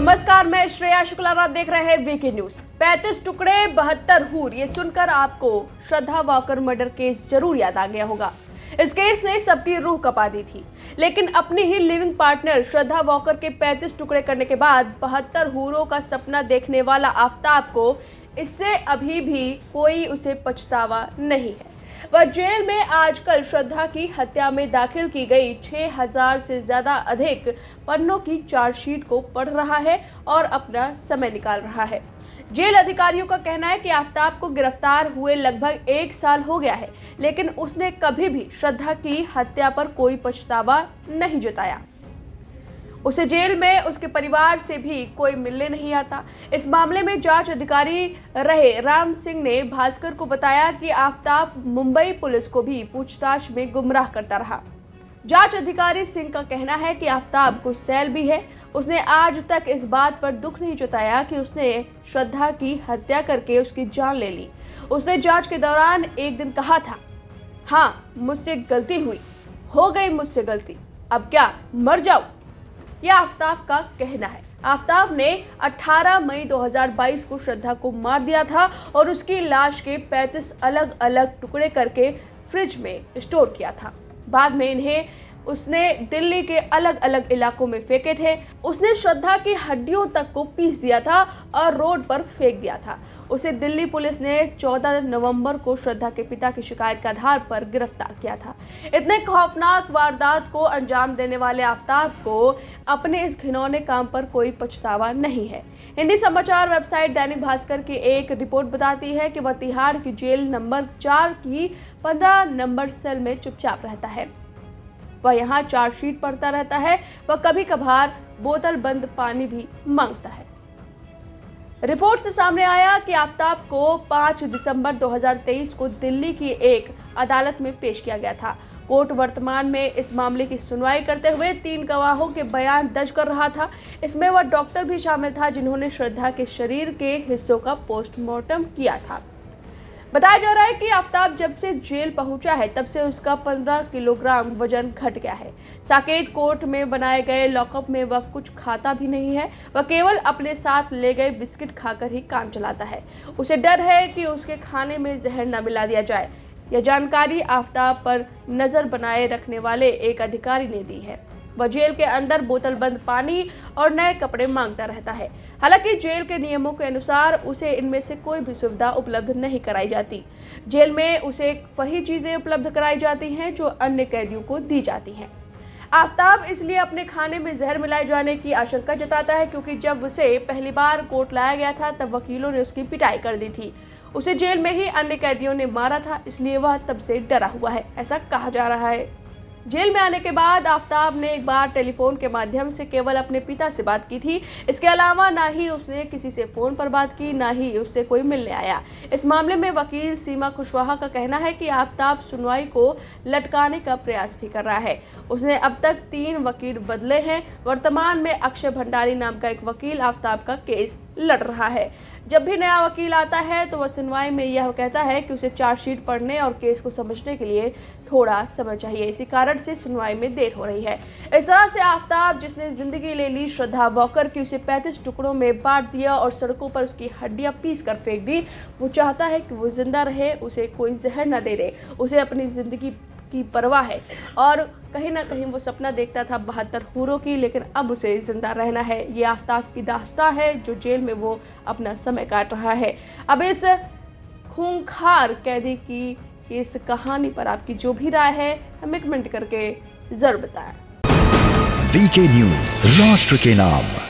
नमस्कार, मैं श्रेया शुक्ला, आप देख रहे हैं वीके न्यूज। 35 टुकड़े 72 हूर, ये सुनकर आपको श्रद्धा वॉकर मर्डर केस जरूर याद आ गया होगा। इस केस ने सबकी रूह कपा दी थी, लेकिन अपनी ही लिविंग पार्टनर श्रद्धा वॉकर के 35 टुकड़े करने के बाद 72 हूरों का सपना देखने वाला आफताब को इससे अभी भी कोई उसे पछतावा नहीं है। वह जेल में आजकल श्रद्धा की हत्या में दाखिल की गई 6000 से ज्यादा अधिक पन्नों की चार्जशीट को पढ़ रहा है और अपना समय निकाल रहा है। जेल अधिकारियों का कहना है कि आफताब को गिरफ्तार हुए लगभग 1 साल हो गया है, लेकिन उसने कभी भी श्रद्धा की हत्या पर कोई पछतावा नहीं जताया। उसे जेल में उसके परिवार से भी कोई मिलने नहीं आता। इस मामले में जांच अधिकारी रहे राम सिंह ने भास्कर को बताया कि आफताब मुंबई पुलिस को भी पूछताछ में गुमराह करता रहा। जांच अधिकारी सिंह का कहना है कि आफताब को सेल भी है। उसने आज तक इस बात पर दुख नहीं जताया कि उसने श्रद्धा की हत्या करके उसकी जान ले ली। उसने जांच के दौरान एक दिन कहा था, हाँ मुझसे गलती हुई, हो गई मुझसे गलती, अब क्या मर जाऊं। यह आफताब का कहना है। आफताब ने 18 मई 2022 को श्रद्धा को मार दिया था और उसकी लाश के 35 अलग अलग टुकड़े करके फ्रिज में स्टोर किया था। बाद में इन्हें उसने दिल्ली के अलग अलग इलाकों में फेंके थे। उसने श्रद्धा की हड्डियों तक को पीस दिया था और रोड पर फेंक दिया था। उसे दिल्ली पुलिस ने 14 नवंबर को श्रद्धा के पिता की शिकायत के आधार पर गिरफ्तार किया था। इतने खौफनाक वारदात को अंजाम देने वाले आफताब को अपने इस घिनौने काम पर कोई पछतावा नहीं है। हिंदी समाचार वेबसाइट दैनिक भास्कर की एक रिपोर्ट बताती है कि वह तिहाड़ की जेल नंबर 4 की 15 नंबर सेल में चुपचाप रहता है। वह यहाँ चार्जशीट पढ़ता रहता है। वह कभी कभार बोतल बंद पानी भी मांगता है। रिपोर्ट से सामने आया कि आफताब को 5 दिसंबर 2023 को दिल्ली की एक अदालत में पेश किया गया था। कोर्ट वर्तमान में इस मामले की सुनवाई करते हुए 3 गवाहों के बयान दर्ज कर रहा था। इसमें वह डॉक्टर भी शामिल था जिन्होंने श्रद्धा के शरीर के हिस्सों का पोस्टमार्टम किया था। बताया जा रहा है कि आफताब जब से जेल पहुंचा है तब से उसका 15 किलोग्राम वजन घट गया है। साकेत कोर्ट में बनाए गए लॉकअप में वह कुछ खाता भी नहीं है। वह केवल अपने साथ ले गए बिस्किट खाकर ही काम चलाता है। उसे डर है कि उसके खाने में जहर न मिला दिया जाए। यह जानकारी आफताब पर नजर बनाए रखने वाले एक अधिकारी ने दी है। वह जेल के अंदर बोतल बंद पानी और नए कपड़े मांगता रहता है। हालांकि जेल के नियमों के अनुसार उसे इनमें से कोई भी सुविधा उपलब्ध नहीं कराई जाती। जेल में उसे वही चीजें उपलब्ध कराई जाती हैं जो अन्य कैदियों को दी जाती हैं। आफताब इसलिए अपने खाने में जहर मिलाए जाने की आशंका जताता है क्योंकि जब उसे पहली बार कोर्ट लाया गया था तब वकीलों ने उसकी पिटाई कर दी थी। उसे जेल में ही अन्य कैदियों ने मारा था, इसलिए वह तब से डरा हुआ है, ऐसा कहा जा रहा है। जेल में आने के बाद आफताब ने एक बार टेलीफोन के माध्यम से केवल अपने पिता से बात की थी। इसके अलावा ना ही उसने किसी से फोन पर बात की, ना ही उससे कोई मिलने आया। इस मामले में वकील सीमा कुशवाहा का कहना है कि आफताब सुनवाई को लटकाने का प्रयास भी कर रहा है। उसने अब तक 3 वकील बदले हैं। वर्तमान में अक्षय भंडारी नाम का एक वकील आफताब का केस लड़ रहा है। जब भी नया वकील आता है तो वह सुनवाई में यह कहता है कि उसे चार्जशीट पढ़ने और केस को समझने के लिए थोड़ा समय चाहिए। इसी कारण से सुनवाई में देर हो रही है। इस तरह से आफताब, जिसने जिंदगी ले ली श्रद्धा वॉकर की, उसे 35 टुकड़ों में बांट दिया और सड़कों पर उसकी हड्डियां पीस कर फेंक दी। वो चाहता है कि वो जिंदा रहे, उसे कोई जहर न दे दे। उसे अपनी जिंदगी की परवाह है और कहीं ना कहीं वो सपना देखता था 72 हूरों की, लेकिन अब उसे जिंदा रहना है। ये आफताब की दास्तां है जो जेल में वो अपना समय काट रहा है। अब इस खूंखार कैदी की इस कहानी पर आपकी जो भी राय है हमें कमेंट करके जरूर बताएं। वीके न्यूज, राष्ट्र के नाम।